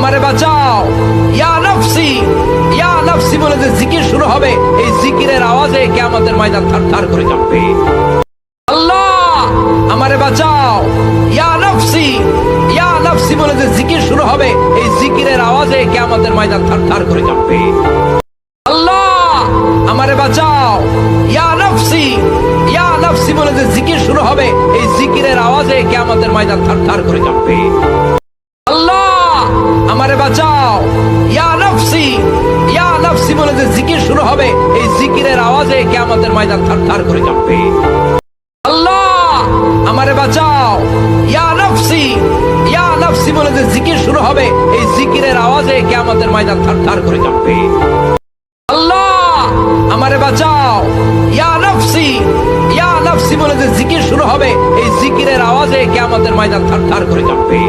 আমারে বাঁচাও, ইয়া নফসি, ইয়া নফসি বলে যে জিকির শুরু হবে, এই জিকিরের আওয়াজে কিয়ামতের ময়দান থারথার করে কাঁপবে। আল্লাহ আমারে বাঁচাও, ইয়া নফসি, ইয়া নফসি বলে যে জিকির শুরু হবে, এই জিকিরের আওয়াজে কিয়ামতের ময়দান থারথার করে কাঁপবে। আল্লাহ আমারে বাঁচাও, ইয়া নফসি, ইয়া নফসি বলে যে জিকির শুরু হবে, এই জিকিরের আওয়াজে কিয়ামতের ময়দান থারথার করে কাঁপবে। আল্লাহ আমারে বাঁচাও, ইয়া নফসি, ইয়া নফসি বলে যে জিকির শুরু হবে, এই জিকিরের আওয়াজে কিয়ামতের ময়দান থারথার করে কাঁপবে। আল্লাহ আমারে বাঁচাও, ইয়া নফসি, ইয়া নফসি বলে যে জিকির শুরু হবে, এই জিকিরের আওয়াজে কিয়ামতের ময়দান থারথার করে কাঁপবে। আল্লাহ আমারে বাঁচাও, ইয়া নফসি, ইয়া নফসি বলে যে জিকির শুরু হবে, এই জিকিরের আওয়াজে কিয়ামতের ময়দান থারথার করে কাঁপবে।